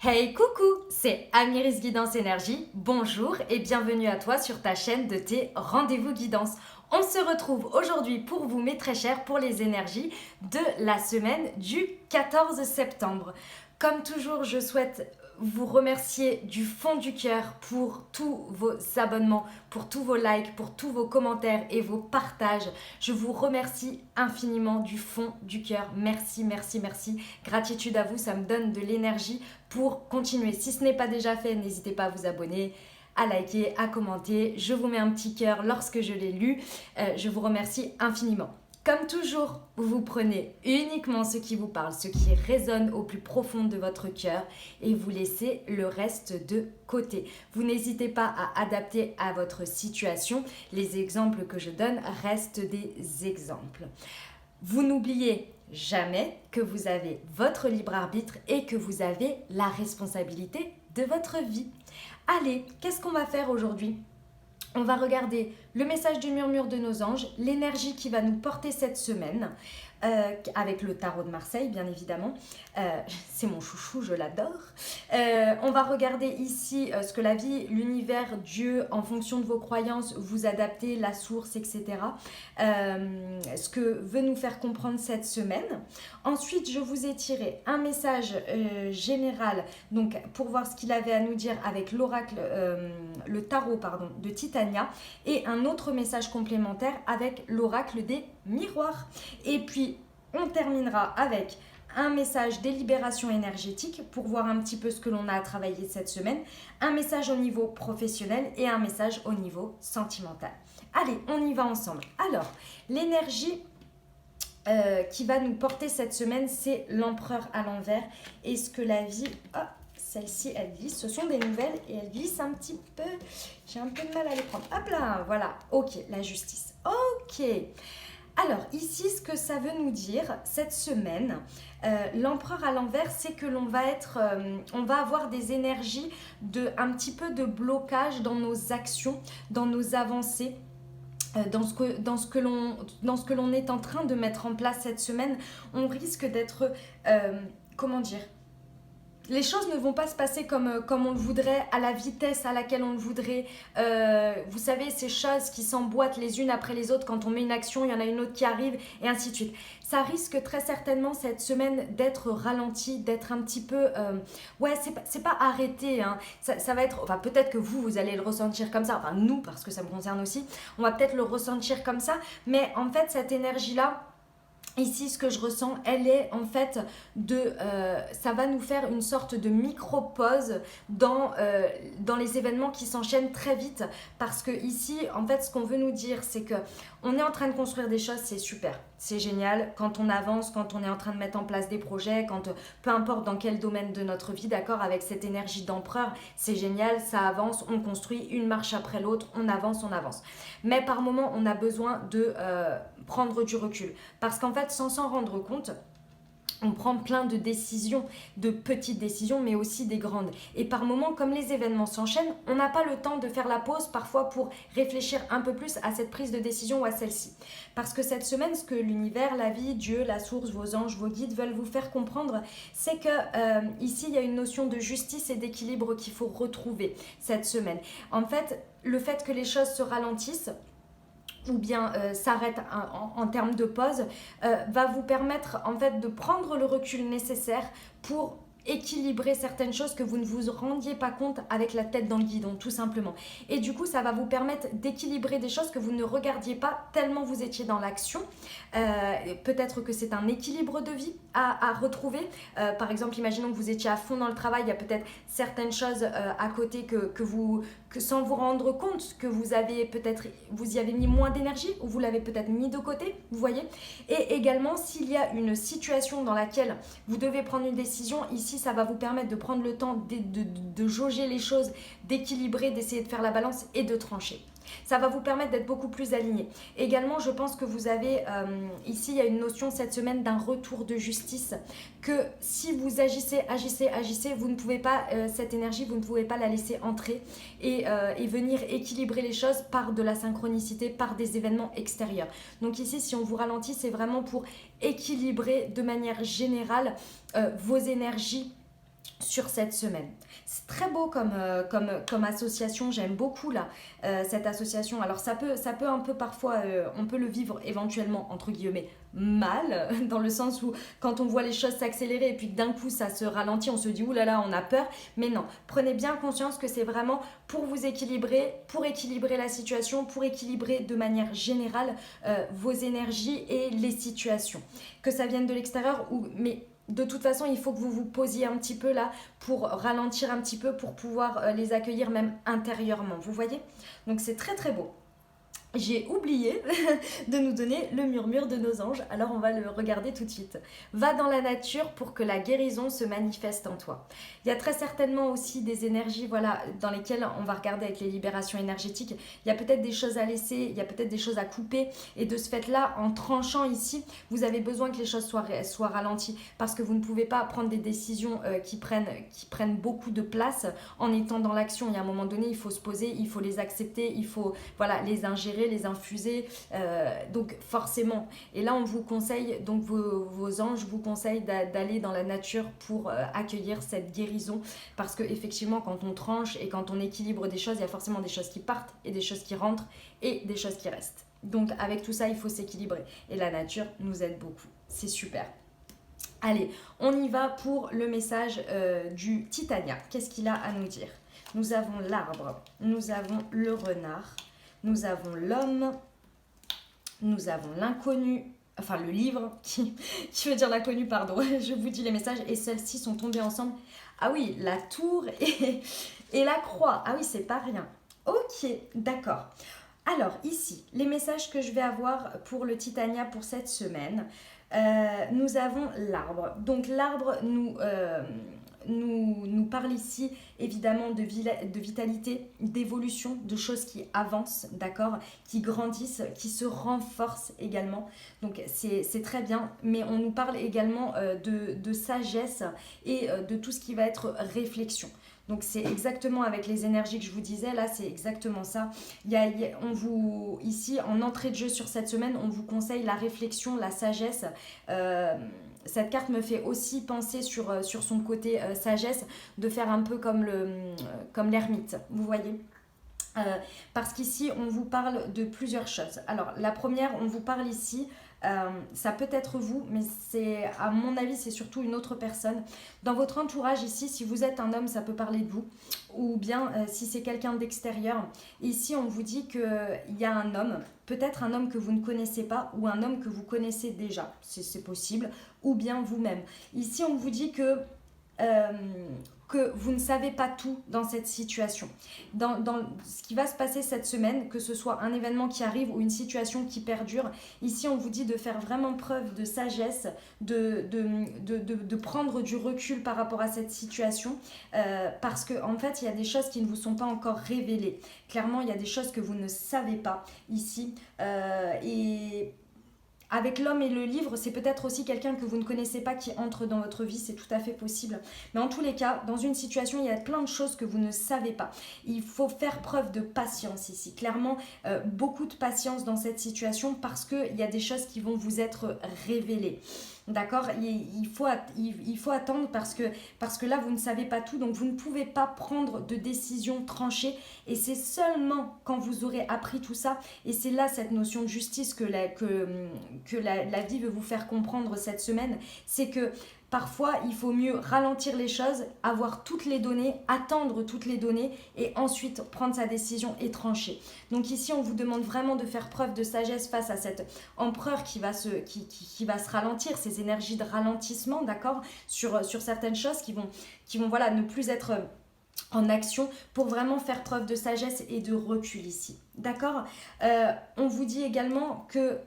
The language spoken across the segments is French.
Hey coucou, c'est Amiris Guidance Énergie. Bonjour et bienvenue à toi sur ta chaîne de tes rendez-vous guidance. On se retrouve aujourd'hui pour vous mes très chers pour les énergies de la semaine du 14 septembre. Comme toujours, je souhaite vous remercier du fond du cœur pour tous vos abonnements, pour tous vos likes, pour tous vos commentaires et vos partages. Je vous remercie infiniment du fond du cœur. Merci, merci, merci. Gratitude à vous, ça me donne de l'énergie pour continuer. Si ce n'est pas déjà fait, n'hésitez pas à vous abonner, à liker, à commenter. Je vous mets un petit cœur lorsque je l'ai lu. Je vous remercie infiniment. Comme toujours, vous prenez uniquement ce qui vous parle, ce qui résonne au plus profond de votre cœur et vous laissez le reste de côté. Vous n'hésitez pas à adapter à votre situation. Les exemples que je donne restent des exemples. Vous n'oubliez jamais que vous avez votre libre arbitre et que vous avez la responsabilité de votre vie. Allez, qu'est-ce qu'on va faire aujourd'hui ? On va regarder le message du murmure de nos anges, l'énergie qui va nous porter cette semaine, avec le tarot de Marseille, bien évidemment. C'est mon chouchou, je l'adore. On va regarder ici ce que la vie, l'univers, Dieu, en fonction de vos croyances, vous adaptez, la source, etc. Ce que veut nous faire comprendre cette semaine. Ensuite, je vous ai tiré un message général, donc pour voir ce qu'il avait à nous dire avec l'oracle, le tarot, pardon, de Titania, et un autre message complémentaire avec l'oracle des miroirs. Et puis, on terminera avec un message des libérations énergétiques pour voir un petit peu ce que l'on a à travailler cette semaine, un message au niveau professionnel et un message au niveau sentimental. Allez, on y va ensemble. Alors, l'énergie qui va nous porter cette semaine, c'est l'empereur à l'envers. Et ce que la vie... Oh, celle-ci, elle glisse. Ce sont des nouvelles et elle glisse un petit peu. J'ai un peu de mal à les prendre. Hop là, voilà. Ok, la justice. Ok. Alors, ici, ce que ça veut nous dire, cette semaine, l'empereur à l'envers, c'est que l'on va être, on va avoir des énergies un petit peu de blocage dans nos actions, dans nos avancées. Dans ce que l'on est en train de mettre en place cette semaine, on risque d'être, comment dire, les choses ne vont pas se passer comme on le voudrait, à la vitesse à laquelle on le voudrait. Vous savez, ces choses qui s'emboîtent les unes après les autres, quand on met une action, il y en a une autre qui arrive, et ainsi de suite. Ça risque très certainement cette semaine d'être ralenti, d'être un petit peu... ouais, c'est pas arrêté. Hein. Ça va être... Enfin, peut-être que vous allez le ressentir comme ça. Enfin, nous, parce que ça me concerne aussi. On va peut-être le ressentir comme ça. Mais en fait, cette énergie-là, ici, ce que je ressens, elle est en fait ça va nous faire une sorte de micro-pause dans les événements qui s'enchaînent très vite. Parce que ici, en fait, ce qu'on veut nous dire, c'est que on est en train de construire des choses, c'est super, c'est génial. Quand on avance, quand on est en train de mettre en place des projets, peu importe dans quel domaine de notre vie, d'accord, avec cette énergie d'empereur, c'est génial, ça avance, on construit une marche après l'autre, on avance, on avance. Mais par moment, on a besoin de prendre du recul. Parce qu'en fait, sans s'en rendre compte, on prend plein de décisions, de petites décisions, mais aussi des grandes. Et par moments, comme les événements s'enchaînent, on n'a pas le temps de faire la pause parfois pour réfléchir un peu plus à cette prise de décision ou à celle-ci. Parce que cette semaine, ce que l'univers, la vie, Dieu, la source, vos anges, vos guides veulent vous faire comprendre, c'est que ici, il y a une notion de justice et d'équilibre qu'il faut retrouver cette semaine. En fait, le fait que les choses se ralentissent, ou bien s'arrête en termes de pause, va vous permettre en fait de prendre le recul nécessaire pour équilibrer certaines choses que vous ne vous rendiez pas compte avec la tête dans le guidon, tout simplement. Et du coup, ça va vous permettre d'équilibrer des choses que vous ne regardiez pas tellement vous étiez dans l'action. Peut-être que c'est un équilibre de vie à retrouver. Par exemple, imaginons que vous étiez à fond dans le travail, il y a peut-être certaines choses à côté que sans vous rendre compte que vous y avez mis moins d'énergie ou vous l'avez peut-être mis de côté, vous voyez. Et également, s'il y a une situation dans laquelle vous devez prendre une décision, ici, ça va vous permettre de prendre le temps de jauger les choses, d'équilibrer, d'essayer de faire la balance et de trancher. Ça va vous permettre d'être beaucoup plus aligné. Également, je pense que vous avez, ici, il y a une notion cette semaine d'un retour de justice, que si vous agissez, vous ne pouvez pas, cette énergie, vous ne pouvez pas la laisser entrer et venir équilibrer les choses par de la synchronicité, par des événements extérieurs. Donc ici, si on vous ralentit, c'est vraiment pour équilibrer de manière générale vos énergies sur cette semaine. C'est très beau comme association, j'aime beaucoup là, cette association. Alors ça peut un peu parfois, on peut le vivre éventuellement entre guillemets mal, dans le sens où quand on voit les choses s'accélérer et puis d'un coup ça se ralentit, on se dit oulala on a peur, mais non, prenez bien conscience que c'est vraiment pour vous équilibrer, pour équilibrer la situation, pour équilibrer de manière générale vos énergies et les situations. Que ça vienne de l'extérieur ou... mais de toute façon, il faut que vous vous posiez un petit peu là pour ralentir un petit peu, pour pouvoir les accueillir même intérieurement. Vous voyez? Donc c'est très très beau. J'ai oublié de nous donner le murmure de nos anges, alors on va le regarder tout de suite. Va dans la nature pour que la guérison se manifeste en toi. Il y a très certainement aussi des énergies voilà, dans lesquelles on va regarder avec les libérations énergétiques. Il y a peut-être des choses à laisser, il y a peut-être des choses à couper. Et de ce fait-là, en tranchant ici, vous avez besoin que les choses soient ralenties. Parce que vous ne pouvez pas prendre des décisions qui prennent beaucoup de place en étant dans l'action. Il y a un moment donné, il faut se poser, il faut les accepter, il faut voilà, les ingérer, les infuser, donc forcément. Et là, on vous conseille, donc vos anges vous conseillent d'aller dans la nature pour accueillir cette guérison, parce que effectivement, quand on tranche et quand on équilibre des choses, il y a forcément des choses qui partent et des choses qui rentrent et des choses qui restent. Donc avec tout ça, il faut s'équilibrer. Et la nature nous aide beaucoup. C'est super. Allez, on y va pour le message du Titania. Qu'est-ce qu'il a à nous dire? Nous avons l'arbre, nous avons le renard, nous avons l'homme, nous avons l'inconnu, enfin le livre, qui veut dire l'inconnu, pardon, je vous dis les messages, et celles-ci sont tombées ensemble. Ah oui, la tour et la croix, ah oui, c'est pas rien. Ok, d'accord. Alors ici, les messages que je vais avoir pour le Titania pour cette semaine, nous avons l'arbre. Donc l'arbre nous parle ici évidemment de vitalité, d'évolution, de choses qui avancent, d'accord, qui grandissent, qui se renforcent également. Donc c'est très bien, mais on nous parle également de sagesse et de tout ce qui va être réflexion. Donc c'est exactement avec les énergies que je vous disais, là c'est exactement ça. Ici, en entrée de jeu sur cette semaine, on vous conseille la réflexion, la sagesse. Cette carte me fait aussi penser sur son côté sagesse, de faire un peu comme l'ermite, vous voyez. Parce qu'ici, on vous parle de plusieurs choses. Alors, la première, on vous parle ici, ça peut être vous, mais à mon avis, c'est surtout une autre personne. Dans votre entourage ici, si vous êtes un homme, ça peut parler de vous. Ou bien, si c'est quelqu'un d'extérieur, ici, on vous dit qu'il y a un homme, peut-être un homme que vous ne connaissez pas, ou un homme que vous connaissez déjà, c'est possible, ou bien vous-même. Ici, on vous dit que vous ne savez pas tout dans cette situation. Dans ce qui va se passer cette semaine, que ce soit un événement qui arrive ou une situation qui perdure, ici on vous dit de faire vraiment preuve de sagesse, de prendre du recul par rapport à cette situation, parce qu'en fait il y a des choses qui ne vous sont pas encore révélées. Clairement, il y a des choses que vous ne savez pas ici, et avec l'homme et le livre, c'est peut-être aussi quelqu'un que vous ne connaissez pas qui entre dans votre vie, c'est tout à fait possible. Mais en tous les cas, dans une situation, il y a plein de choses que vous ne savez pas. Il faut faire preuve de patience ici. Clairement, beaucoup de patience dans cette situation parce qu'il y a des choses qui vont vous être révélées. D'accord, il faut attendre parce que là, vous ne savez pas tout, donc vous ne pouvez pas prendre de décision tranchée. Et c'est seulement quand vous aurez appris tout ça, et c'est là cette notion de justice que la vie veut vous faire comprendre cette semaine, c'est que parfois, il faut mieux ralentir les choses, avoir toutes les données, attendre toutes les données et ensuite prendre sa décision et trancher. Donc ici, on vous demande vraiment de faire preuve de sagesse face à cet empereur qui va se ralentir, ces énergies de ralentissement, d'accord, sur certaines choses qui vont voilà, ne plus être en action, pour vraiment faire preuve de sagesse et de recul ici. D'accord, on vous dit également que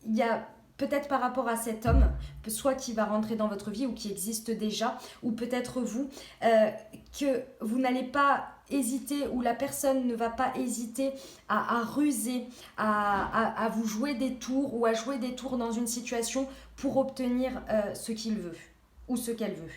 il y a peut-être par rapport à cet homme, soit qui va rentrer dans votre vie ou qui existe déjà, ou peut-être vous, que vous n'allez pas hésiter, ou la personne ne va pas hésiter à ruser, à vous jouer des tours ou à jouer des tours dans une situation pour obtenir ce qu'il veut ou ce qu'elle veut.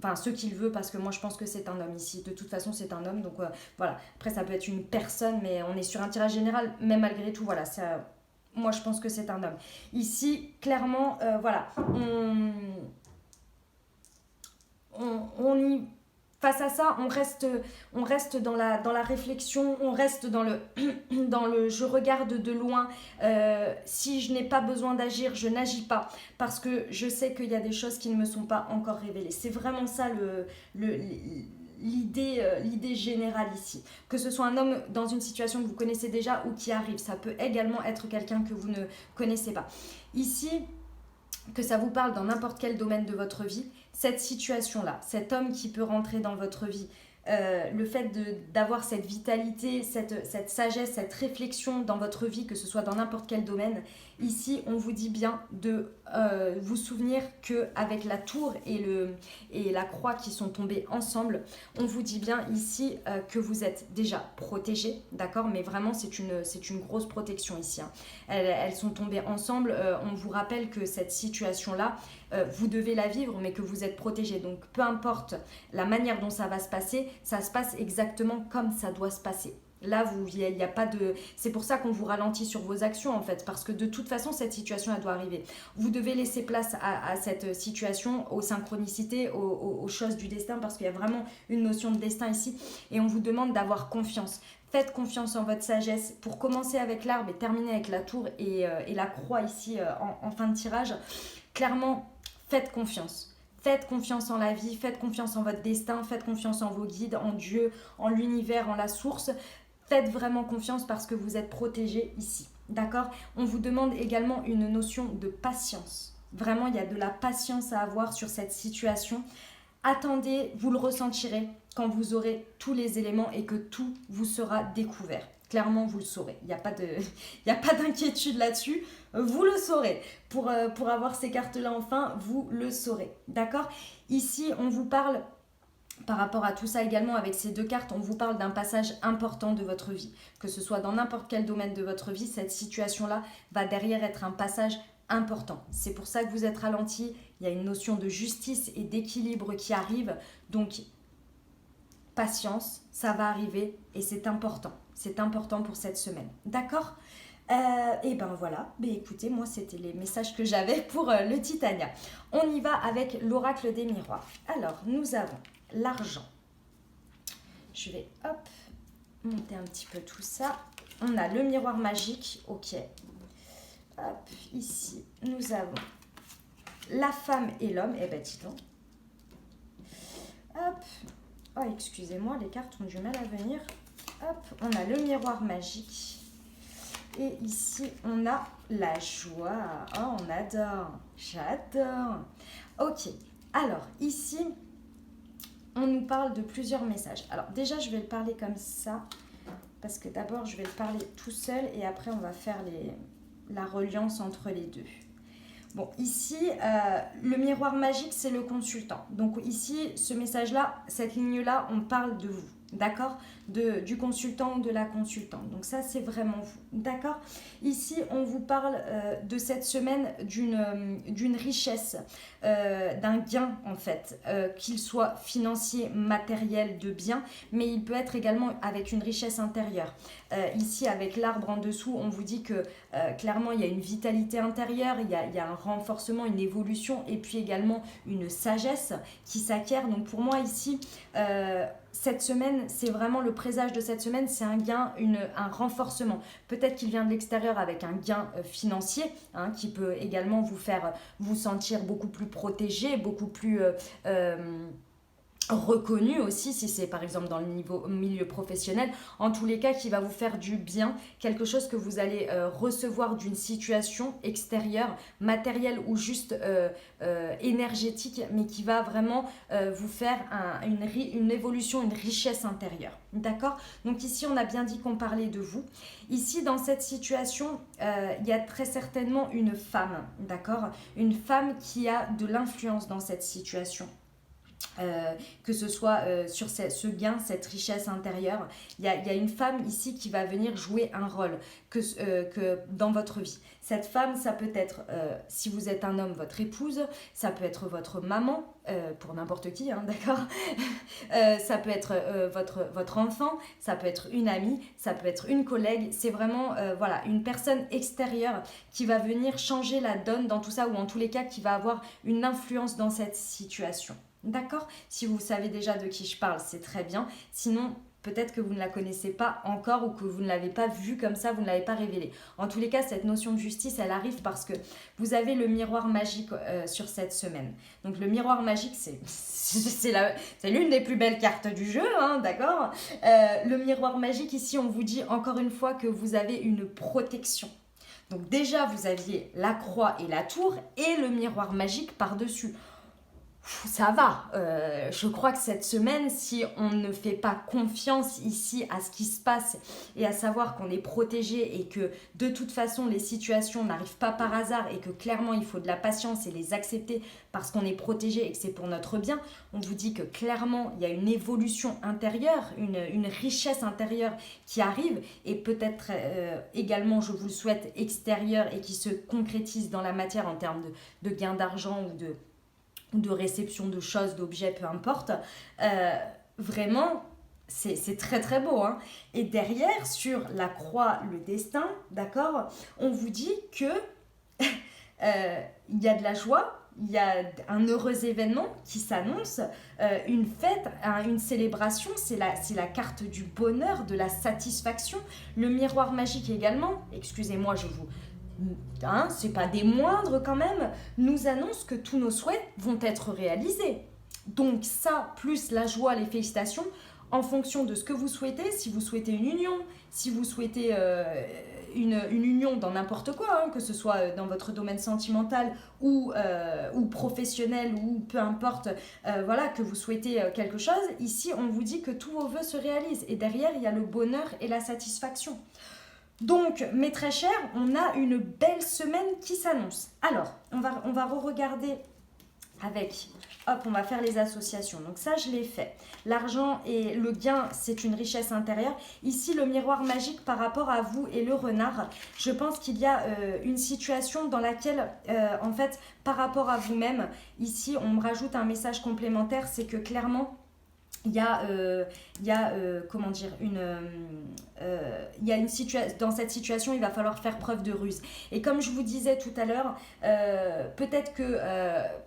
Enfin, ce qu'il veut, parce que moi je pense que c'est un homme ici. De toute façon, c'est un homme, donc voilà. Après, ça peut être une personne, mais on est sur un tirage général, mais malgré tout, voilà, ça... Moi, je pense que c'est un homme. Ici, clairement, voilà, face à ça, on reste dans la réflexion, on reste dans le, dans le je regarde de loin. Si je n'ai pas besoin d'agir, je n'agis pas parce que je sais qu'il y a des choses qui ne me sont pas encore révélées. C'est vraiment ça l'idée générale ici. Que ce soit un homme dans une situation que vous connaissez déjà ou qui arrive, ça peut également être quelqu'un que vous ne connaissez pas. Ici, que ça vous parle dans n'importe quel domaine de votre vie, cette situation-là, cet homme qui peut rentrer dans votre vie, le fait d'avoir cette vitalité, cette sagesse, cette réflexion dans votre vie, que ce soit dans n'importe quel domaine, ici on vous dit bien de vous souvenir qu'avec la tour et la croix qui sont tombées ensemble, on vous dit bien ici que vous êtes déjà protégé, d'accord, mais vraiment c'est une grosse protection ici, hein. Elles sont tombées ensemble, on vous rappelle que cette situation-là, vous devez la vivre, mais que vous êtes protégé. Donc peu importe la manière dont ça va se passer, ça se passe exactement comme ça doit se passer. Là, il y a pas de... C'est pour ça qu'on vous ralentit sur vos actions, en fait, parce que de toute façon, cette situation, elle doit arriver. Vous devez laisser place à cette situation, aux synchronicités, aux choses du destin, parce qu'il y a vraiment une notion de destin ici, et on vous demande d'avoir confiance. Faites confiance en votre sagesse. Pour commencer avec l'arbre et terminer avec la tour et la croix ici en fin de tirage, clairement, faites confiance. Faites confiance en la vie, faites confiance en votre destin, faites confiance en vos guides, en Dieu, en l'univers, en la source. Faites vraiment confiance parce que vous êtes protégés ici. D'accord ? On vous demande également une notion de patience. Vraiment, il y a de la patience à avoir sur cette situation. Attendez, vous le ressentirez quand vous aurez tous les éléments et que tout vous sera découvert. Clairement, vous le saurez. Il n'y a pas d'inquiétude là-dessus. Vous le saurez. Pour avoir ces cartes-là enfin, vous le saurez. D'accord ? Ici, on vous parle, par rapport à tout ça également, avec ces deux cartes, on vous parle d'un passage important de votre vie. Que ce soit dans n'importe quel domaine de votre vie, cette situation-là va derrière être un passage important. C'est pour ça que vous êtes ralenti. Il y a une notion de justice et d'équilibre qui arrive. Donc, patience, ça va arriver et c'est important. C'est important pour cette semaine. D'accord ? Et ben voilà, écoutez, moi c'était les messages que j'avais pour le Titania. On y va avec l'oracle des miroirs. Alors, nous avons l'argent. Je vais monter un petit peu tout ça. On a le miroir magique, ok. Hop, ici, nous avons la femme et l'homme. Eh ben dis donc. Hop. Oh, excusez-moi, les cartes ont du mal à venir. Hop, on a le miroir magique. Et ici, on a la joie. Oh, on adore. J'adore. Ok. Alors, ici, on nous parle de plusieurs messages. Alors, déjà, je vais le parler comme ça. Parce que d'abord, je vais le parler tout seul. Et après, on va faire la reliance entre les deux. Bon, ici, le miroir magique, c'est le consultant. Donc ici, ce message-là, cette ligne-là, on parle de vous. D'accord, du consultant ou de la consultante. Donc ça, c'est vraiment vous. D'accord. Ici, on vous parle de cette semaine d'une richesse, d'un gain en fait, qu'il soit financier, matériel, de biens, mais il peut être également avec une richesse intérieure. Ici, avec l'arbre en dessous, on vous dit que clairement, il y a une vitalité intérieure, il y a un renforcement, une évolution et puis également une sagesse qui s'acquiert. Donc pour moi ici, cette semaine, c'est vraiment le présage de cette semaine, c'est un gain, un renforcement. Peut-être qu'il vient de l'extérieur avec un gain financier, hein, qui peut également vous faire vous sentir beaucoup plus protégé, beaucoup plus reconnu aussi, si c'est par exemple dans le milieu professionnel, en tous les cas qui va vous faire du bien, quelque chose que vous allez recevoir d'une situation extérieure, matérielle ou juste énergétique, mais qui va vraiment vous faire une évolution, une richesse intérieure. D'accord ? Donc ici, on a bien dit qu'on parlait de vous. Ici, dans cette situation, il y a très certainement une femme, d'accord ? Une femme qui a de l'influence dans cette situation. Que ce soit sur ce gain, cette richesse intérieure, il y a une femme ici qui va venir jouer un rôle que dans votre vie. Cette femme, ça peut être, si vous êtes un homme, votre épouse, ça peut être votre maman, pour n'importe qui, hein, d'accord. Ça peut être votre enfant, ça peut être une amie, ça peut être une collègue. C'est vraiment voilà, une personne extérieure qui va venir changer la donne dans tout ça, ou en tous les cas qui va avoir une influence dans cette situation. D'accord? Si vous savez déjà de qui je parle, c'est très bien. Sinon, peut-être que vous ne la connaissez pas encore ou que vous ne l'avez pas vue comme ça, vous ne l'avez pas révélée. En tous les cas, cette notion de justice, elle arrive parce que vous avez le miroir magique sur cette semaine. Donc le miroir magique, c'est l'une des plus belles cartes du jeu, hein, d'accord? Le miroir magique, ici, on vous dit encore une fois que vous avez une protection. Donc déjà, vous aviez la croix et la tour et le miroir magique par-dessus. Ça va. Je crois que cette semaine, si on ne fait pas confiance ici à ce qui se passe et à savoir qu'on est protégé et que de toute façon les situations n'arrivent pas par hasard et que clairement il faut de la patience et les accepter parce qu'on est protégé et que c'est pour notre bien, on vous dit que clairement il y a une évolution intérieure, une richesse intérieure qui arrive et peut-être également, je vous le souhaite, extérieure et qui se concrétise dans la matière en termes de gain d'argent ou de réception de choses, d'objets, peu importe. Vraiment, c'est très très beau. Hein. Et derrière, sur la croix, le destin, d'accord, on vous dit que il y a de la joie, il y a un heureux événement qui s'annonce, une fête, une célébration, c'est la carte du bonheur, de la satisfaction. Le miroir magique également, excusez-moi, c'est pas des moindres quand même, nous annonce que tous nos souhaits vont être réalisés. Donc ça, plus la joie, les félicitations, en fonction de ce que vous souhaitez, si vous souhaitez une union, si vous souhaitez une union dans n'importe quoi, hein, que ce soit dans votre domaine sentimental ou professionnel ou peu importe, voilà, que vous souhaitez quelque chose, ici on vous dit que tous vos vœux se réalisent et derrière il y a le bonheur et la satisfaction. Donc, mes très chers, on a une belle semaine qui s'annonce. Alors, on va re-regarder avec... Hop, on va faire les associations. Donc ça, je l'ai fait. L'argent et le gain, c'est une richesse intérieure. Ici, le miroir magique par rapport à vous et le renard. Je pense qu'il y a une situation dans laquelle, en fait, par rapport à vous-même, ici, on me rajoute un message complémentaire. C'est que clairement... Il y a comment dire, il y a une situation, dans cette situation, il va falloir faire preuve de ruse. Et comme je vous disais tout à l'heure, peut-être que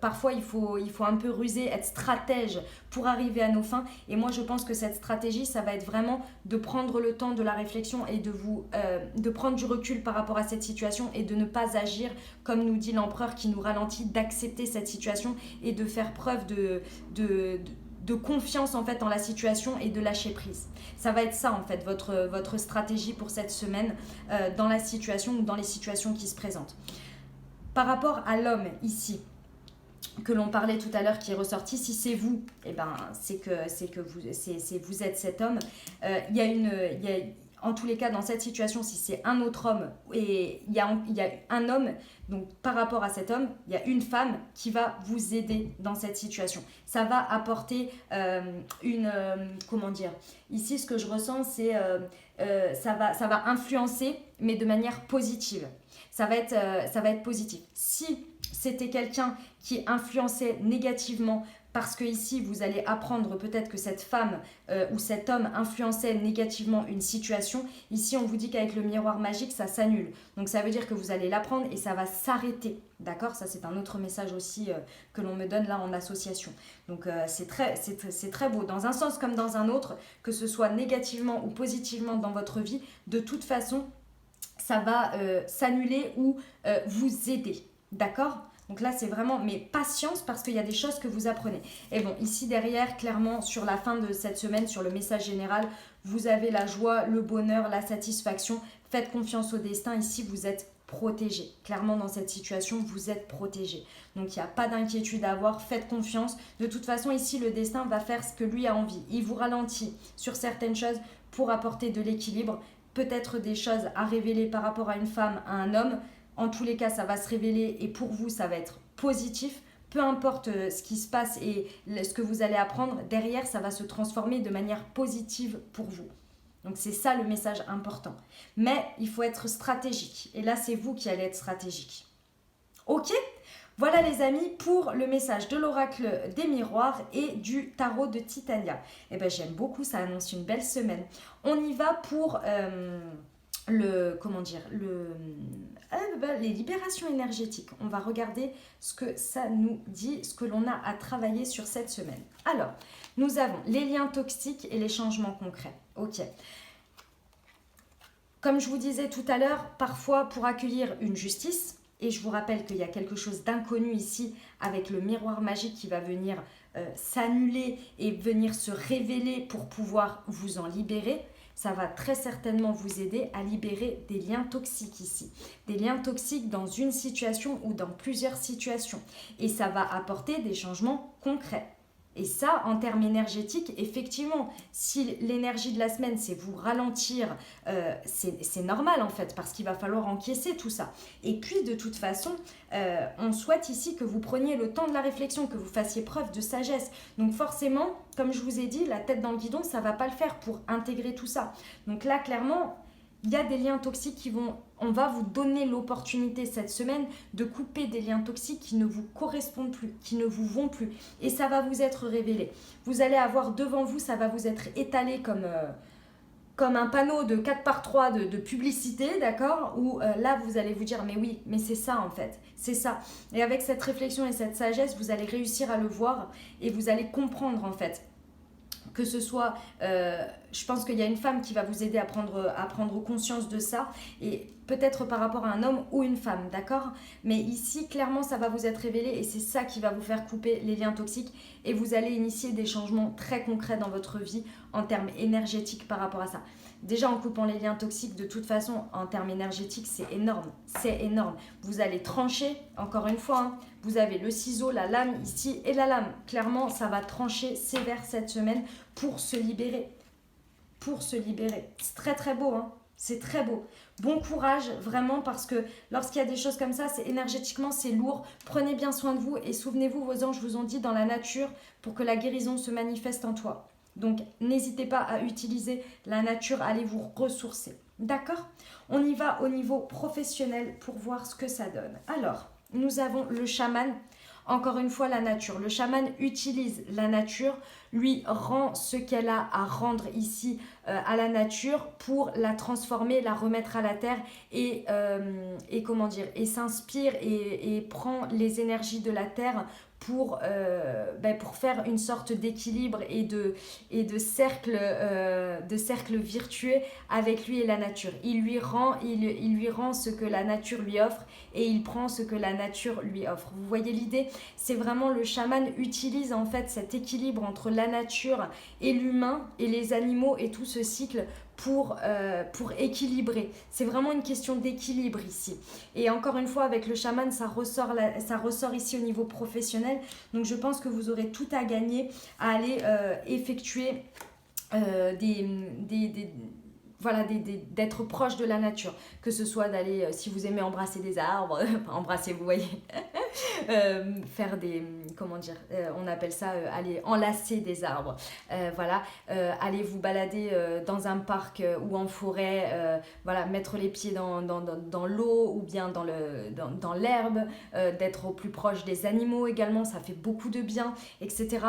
parfois il faut un peu ruser, être stratège pour arriver à nos fins. Et moi, je pense que cette stratégie, ça va être vraiment de prendre le temps de la réflexion et de prendre du recul par rapport à cette situation et de ne pas agir comme nous dit l'empereur qui nous ralentit, d'accepter cette situation et de faire preuve de confiance en fait en la situation et de lâcher prise. Ça va être ça en fait votre stratégie pour cette semaine dans la situation ou dans les situations qui se présentent. Par rapport à l'homme ici, que l'on parlait tout à l'heure qui est ressorti, si c'est vous, eh ben, c'est que vous êtes cet homme. En tous les cas, dans cette situation, si c'est un autre homme et il y a un homme, donc par rapport à cet homme, il y a une femme qui va vous aider dans cette situation. Ça va apporter comment dire, ici ce que je ressens, c'est ça va influencer, mais de manière positive. Ça va être positif. Si c'était quelqu'un qui influençait négativement, parce que ici vous allez apprendre peut-être que cette femme ou cet homme influençait négativement une situation, ici on vous dit qu'avec le miroir magique ça s'annule, donc ça veut dire que vous allez l'apprendre et ça va s'arrêter, d'accord? Ça c'est un autre message aussi que l'on me donne là en association, donc c'est très beau, dans un sens comme dans un autre, que ce soit négativement ou positivement dans votre vie, de toute façon ça va s'annuler ou vous aider, d'accord? Donc là, c'est vraiment, mais patience parce qu'il y a des choses que vous apprenez. Et bon, ici derrière, clairement, sur la fin de cette semaine, sur le message général, vous avez la joie, le bonheur, la satisfaction. Faites confiance au destin. Ici, vous êtes protégé. Clairement, dans cette situation, vous êtes protégé. Donc, il n'y a pas d'inquiétude à avoir. Faites confiance. De toute façon, ici, le destin va faire ce que lui a envie. Il vous ralentit sur certaines choses pour apporter de l'équilibre. Peut-être des choses à révéler par rapport à une femme, à un homme. En tous les cas, ça va se révéler et pour vous, ça va être positif. Peu importe ce qui se passe et ce que vous allez apprendre, derrière, ça va se transformer de manière positive pour vous. Donc, c'est ça le message important. Mais il faut être stratégique. Et là, c'est vous qui allez être stratégique. Ok ? Voilà les amis pour le message de l'oracle des miroirs et du tarot de Titania. Eh bien, j'aime beaucoup, ça annonce une belle semaine. On y va pour comment dire, les libérations énergétiques. On va regarder ce que ça nous dit, ce que l'on a à travailler sur cette semaine. Alors, nous avons les liens toxiques et les changements concrets. Ok. Comme je vous disais tout à l'heure, parfois pour accueillir une justice, et je vous rappelle qu'il y a quelque chose d'inconnu ici avec le miroir magique qui va venir s'annuler et venir se révéler pour pouvoir vous en libérer, ça va très certainement vous aider à libérer des liens toxiques ici. Des liens toxiques dans une situation ou dans plusieurs situations. Et ça va apporter des changements concrets. Et ça, en termes énergétiques, effectivement, si l'énergie de la semaine, c'est vous ralentir, c'est normal en fait, parce qu'il va falloir encaisser tout ça. Et puis, de toute façon, on souhaite ici que vous preniez le temps de la réflexion, que vous fassiez preuve de sagesse. Donc forcément, comme je vous ai dit, la tête dans le guidon, ça ne va pas le faire pour intégrer tout ça. Donc là, clairement, il y a des liens toxiques qui vont... On va vous donner l'opportunité cette semaine de couper des liens toxiques qui ne vous correspondent plus, qui ne vous vont plus. Et ça va vous être révélé. Vous allez avoir devant vous, ça va vous être étalé comme un panneau de 4x3 de publicité, d'accord? Où là, vous allez vous dire, mais oui, mais c'est ça en fait, c'est ça. Et avec cette réflexion et cette sagesse, vous allez réussir à le voir et vous allez comprendre en fait. Que ce soit, je pense qu'il y a une femme qui va vous aider à prendre conscience de ça, et peut-être par rapport à un homme ou une femme, d'accord? Mais ici, clairement, ça va vous être révélé et c'est ça qui va vous faire couper les liens toxiques et vous allez initier des changements très concrets dans votre vie en termes énergétiques par rapport à ça. Déjà, en coupant les liens toxiques, de toute façon, en termes énergétiques, c'est énorme. C'est énorme. Vous allez trancher, encore une fois, hein, vous avez le ciseau, la lame ici et la lame. Clairement, ça va trancher sévère cette semaine pour se libérer. Pour se libérer. C'est très très beau, hein. C'est très beau. Bon courage, vraiment, parce que lorsqu'il y a des choses comme ça, c'est énergétiquement, c'est lourd. Prenez bien soin de vous et souvenez-vous, vos anges vous ont dit dans la nature pour que la guérison se manifeste en toi. Donc, n'hésitez pas à utiliser la nature, allez vous ressourcer. D'accord? On y va au niveau professionnel pour voir ce que ça donne. Alors, nous avons le chaman. Encore une fois, la nature. Le chaman utilise la nature, lui rend ce qu'elle a à rendre ici à la nature pour la transformer, la remettre à la terre et comment dire, et s'inspire et prend les énergies de la terre pour faire une sorte d'équilibre et de cercle virtueux avec lui et la nature. Il lui rend ce que la nature lui offre et il prend ce que la nature lui offre. Vous voyez l'idée? C'est vraiment le chaman utilise en fait cet équilibre entre la nature et l'humain et les animaux et tout ce cycle pour équilibrer. C'est vraiment une question d'équilibre ici. Et encore une fois, avec le chaman, ça ressort ici au niveau professionnel. Donc je pense que vous aurez tout à gagner à aller effectuer d'être proche de la nature, que ce soit d'aller, si vous aimez embrasser des arbres, embrasser, vous voyez, faire des, on appelle ça aller enlacer des arbres, aller vous balader dans un parc ou en forêt, mettre les pieds dans l'eau ou bien dans l'herbe, d'être au plus proche des animaux également, ça fait beaucoup de bien, etc.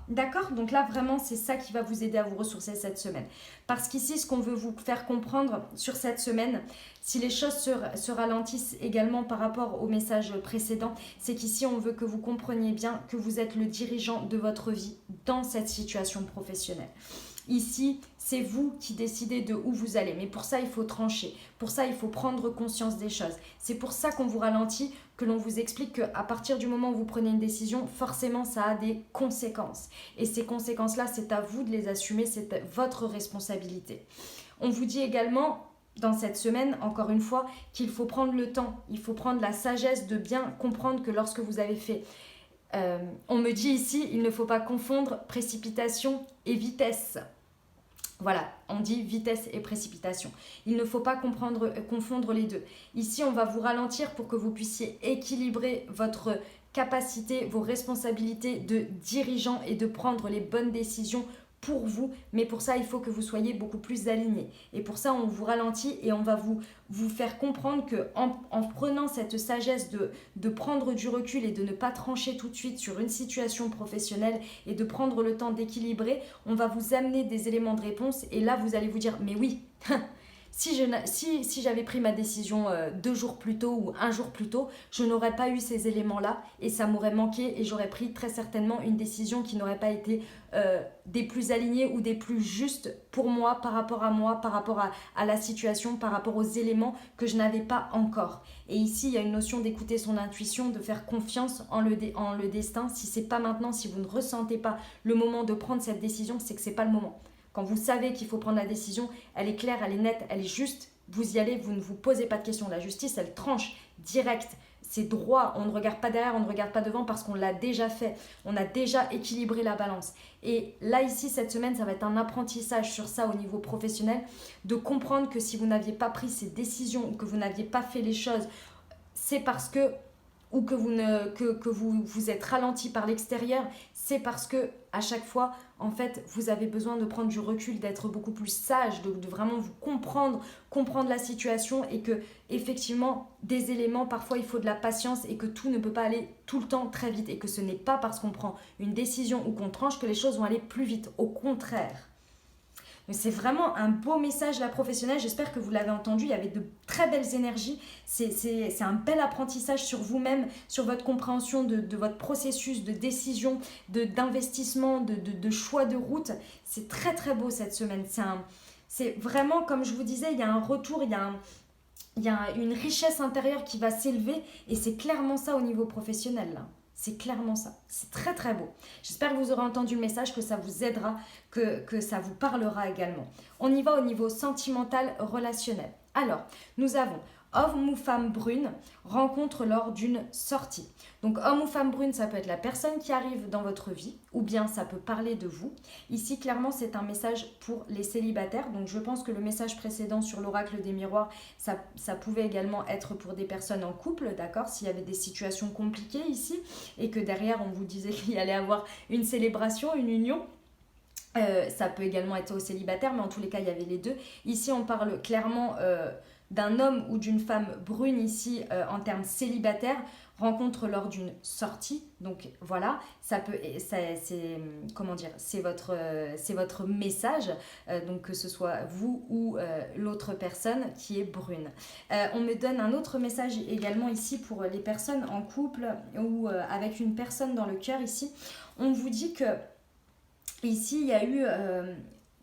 D'accord? Donc là vraiment c'est ça qui va vous aider à vous ressourcer cette semaine. Parce qu'ici, ce qu'on veut vous faire comprendre sur cette semaine, si les choses se ralentissent également par rapport au message précédent, c'est qu'ici, on veut que vous compreniez bien que vous êtes le dirigeant de votre vie dans cette situation professionnelle. Ici, c'est vous qui décidez de où vous allez. Mais pour ça, il faut trancher. Pour ça, il faut prendre conscience des choses. C'est pour ça qu'on vous ralentit, que l'on vous explique qu'à partir du moment où vous prenez une décision, forcément, ça a des conséquences. Et ces conséquences-là, c'est à vous de les assumer, c'est votre responsabilité. On vous dit également, dans cette semaine, encore une fois, qu'il faut prendre le temps. Il faut prendre la sagesse de bien comprendre que lorsque vous avez fait... on me dit ici, il ne faut pas confondre précipitation et vitesse. Voilà, on dit vitesse et précipitation. Il ne faut pas confondre les deux. Ici, on va vous ralentir pour que vous puissiez équilibrer votre capacité, vos responsabilités de dirigeant et de prendre les bonnes décisions pour vous, mais pour ça, il faut que vous soyez beaucoup plus alignés. Et pour ça, on vous ralentit et on va vous faire comprendre qu'en prenant cette sagesse de prendre du recul et de ne pas trancher tout de suite sur une situation professionnelle et de prendre le temps d'équilibrer, on va vous amener des éléments de réponse et là, vous allez vous dire, mais oui, Si j'avais pris ma décision 2 jours plus tôt ou un jour plus tôt, je n'aurais pas eu ces éléments-là et ça m'aurait manqué et j'aurais pris très certainement une décision qui n'aurait pas été des plus alignées ou des plus justes pour moi, par rapport à la situation, par rapport aux éléments que je n'avais pas encore. Et ici, il y a une notion d'écouter son intuition, de faire confiance en le destin. Si c'est pas maintenant, si vous ne ressentez pas le moment de prendre cette décision, c'est que c'est pas le moment. Quand vous savez qu'il faut prendre la décision, elle est claire, elle est nette, elle est juste, vous y allez, vous ne vous posez pas de questions. La justice, elle tranche direct, c'est droit, on ne regarde pas derrière, on ne regarde pas devant parce qu'on l'a déjà fait, on a déjà équilibré la balance. Et là, ici, cette semaine, ça va être un apprentissage sur ça au niveau professionnel, de comprendre que si vous n'aviez pas pris ces décisions ou que vous n'aviez pas fait les choses, c'est parce que ou que vous êtes ralenti par l'extérieur, c'est parce que à chaque fois, en fait, vous avez besoin de prendre du recul, d'être beaucoup plus sage, de vraiment vous comprendre la situation et que effectivement, des éléments, parfois il faut de la patience et que tout ne peut pas aller tout le temps très vite et que ce n'est pas parce qu'on prend une décision ou qu'on tranche que les choses vont aller plus vite. Au contraire. Mais c'est vraiment un beau message là professionnel, j'espère que vous l'avez entendu, il y avait de très belles énergies, c'est un bel apprentissage sur vous-même, sur votre compréhension de votre processus de décision, d'investissement, de choix de route. C'est très très beau cette semaine, c'est vraiment comme je vous disais, il y a un retour, il y a une richesse intérieure qui va s'élever et c'est clairement ça au niveau professionnel là. C'est clairement ça. C'est très très beau. J'espère que vous aurez entendu le message, que ça vous aidera, que ça vous parlera également. On y va au niveau sentimental, relationnel. Alors, nous avons homme ou femme brune, rencontre lors d'une sortie. Donc homme ou femme brune, ça peut être la personne qui arrive dans votre vie ou bien ça peut parler de vous. Ici, clairement, c'est un message pour les célibataires. Donc je pense que le message précédent sur l'oracle des miroirs, ça pouvait également être pour des personnes en couple, d'accord? S'il y avait des situations compliquées ici et que derrière, on vous disait qu'il y allait avoir une célébration, une union. Ça peut également être aux célibataires, mais en tous les cas, il y avait les deux. Ici, on parle clairement d'un homme ou d'une femme brune ici en termes célibataires, rencontre lors d'une sortie. Donc voilà, c'est votre message, donc que ce soit vous ou l'autre personne qui est brune. On me donne un autre message également ici pour les personnes en couple ou avec une personne dans le cœur ici. On vous dit que ici, il y a eu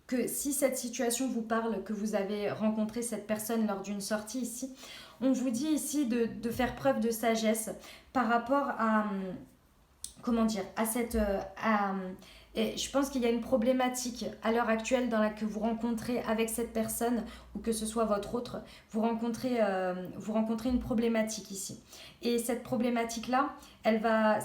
que si cette situation vous parle, que vous avez rencontré cette personne lors d'une sortie ici, on vous dit ici de faire preuve de sagesse par rapport à, et je pense qu'il y a une problématique à l'heure actuelle dans laquelle vous rencontrez avec cette personne ou que ce soit votre autre, vous rencontrez une problématique ici. Et cette problématique-là,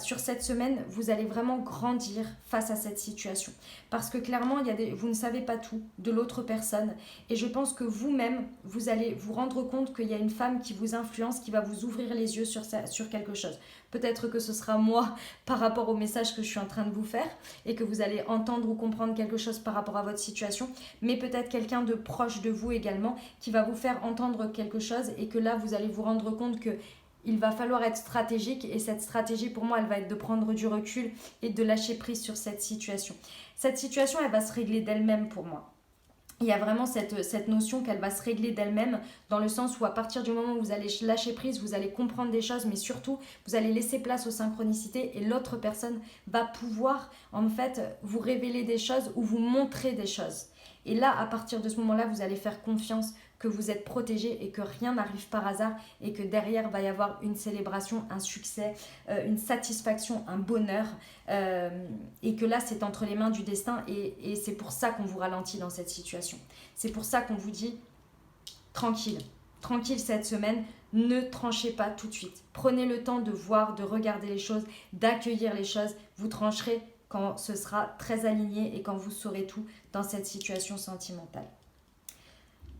sur cette semaine, vous allez vraiment grandir face à cette situation. Parce que clairement, vous ne savez pas tout de l'autre personne. Et je pense que vous-même, vous allez vous rendre compte qu'il y a une femme qui vous influence, qui va vous ouvrir les yeux sur quelque chose. Peut-être que ce sera moi par rapport au message que je suis en train de vous faire et que vous allez entendre ou comprendre quelque chose par rapport à votre situation, mais peut-être quelqu'un de proche de vous également qui va vous faire entendre quelque chose et que là, vous allez vous rendre compte que il va falloir être stratégique et cette stratégie pour moi elle va être de prendre du recul et de lâcher prise sur cette situation. Cette situation elle va se régler d'elle-même pour moi. Il y a vraiment cette notion qu'elle va se régler d'elle-même dans le sens où à partir du moment où vous allez lâcher prise, vous allez comprendre des choses mais surtout vous allez laisser place aux synchronicités et l'autre personne va pouvoir en fait vous révéler des choses ou vous montrer des choses. Et là, à partir de ce moment-là, vous allez faire confiance que vous êtes protégé et que rien n'arrive par hasard et que derrière va y avoir une célébration, un succès, une satisfaction, un bonheur et que là c'est entre les mains du destin et c'est pour ça qu'on vous ralentit dans cette situation. C'est pour ça qu'on vous dit tranquille cette semaine, ne tranchez pas tout de suite. Prenez le temps de voir, de regarder les choses, d'accueillir les choses, vous trancherez quand ce sera très aligné et quand vous saurez tout dans cette situation sentimentale.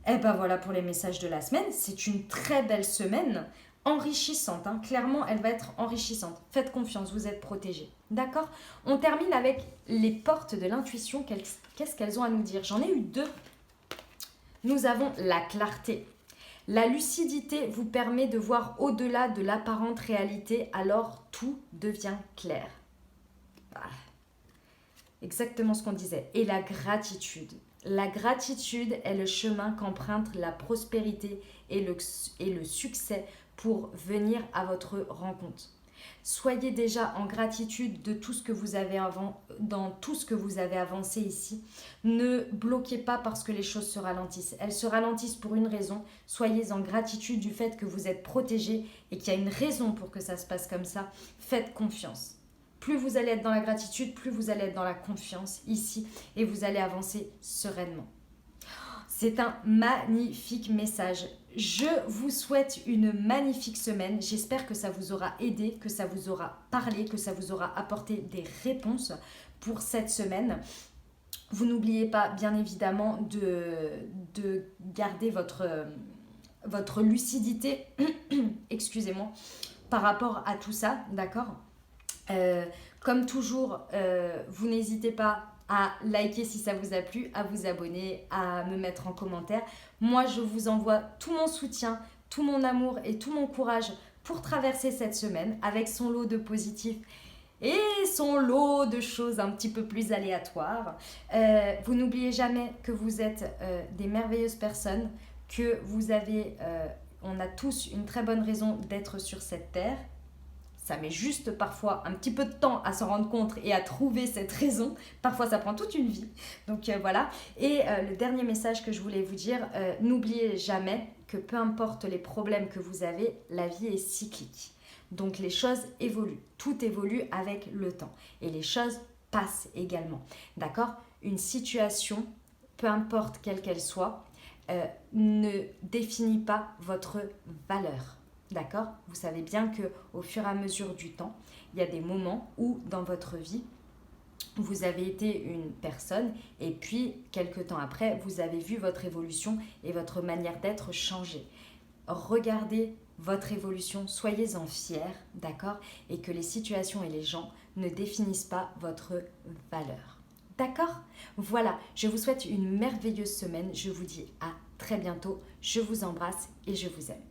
Et ben voilà pour les messages de la semaine. C'est une très belle semaine, enrichissante. Clairement, elle va être enrichissante. Faites confiance, vous êtes protégés. D'accord ? On termine avec les portes de l'intuition. Qu'est-ce qu'elles ont à nous dire ? J'en ai eu 2. Nous avons la clarté. La lucidité vous permet de voir au-delà de l'apparente réalité, alors tout devient clair. Exactement ce qu'on disait. Et la gratitude. La gratitude est le chemin qu'emprunte la prospérité et le succès pour venir à votre rencontre. Soyez déjà en gratitude de tout ce que vous avez dans tout ce que vous avez avancé ici. Ne bloquez pas parce que les choses se ralentissent. Elles se ralentissent pour une raison. Soyez en gratitude du fait que vous êtes protégé et qu'il y a une raison pour que ça se passe comme ça. Faites confiance. Plus vous allez être dans la gratitude, plus vous allez être dans la confiance ici et vous allez avancer sereinement. C'est un magnifique message. Je vous souhaite une magnifique semaine. J'espère que ça vous aura aidé, que ça vous aura parlé, que ça vous aura apporté des réponses pour cette semaine. Vous n'oubliez pas, bien évidemment, de garder votre lucidité, excusez-moi, par rapport à tout ça, d'accord ? Comme toujours, vous n'hésitez pas à liker si ça vous a plu, à vous abonner, à me mettre en commentaire. Moi, je vous envoie tout mon soutien, tout mon amour et tout mon courage pour traverser cette semaine avec son lot de positifs et son lot de choses un petit peu plus aléatoires. Vous n'oubliez jamais que vous êtes des merveilleuses personnes, que on a tous une très bonne raison d'être sur cette terre. Ça met juste parfois un petit peu de temps à s'en rendre compte et à trouver cette raison. Parfois, ça prend toute une vie. Donc voilà. Et le dernier message que je voulais vous dire, n'oubliez jamais que peu importe les problèmes que vous avez, la vie est cyclique. Donc les choses évoluent. Tout évolue avec le temps. Et les choses passent également. D'accord ? Une situation, peu importe quelle qu'elle soit, ne définit pas votre valeur. D'accord ? Vous savez bien qu'au fur et à mesure du temps, il y a des moments où dans votre vie, vous avez été une personne et puis quelques temps après, vous avez vu votre évolution et votre manière d'être changer. Regardez votre évolution, soyez-en fiers, d'accord ? Et que les situations et les gens ne définissent pas votre valeur. D'accord ? Voilà, je vous souhaite une merveilleuse semaine. Je vous dis à très bientôt. Je vous embrasse et je vous aime.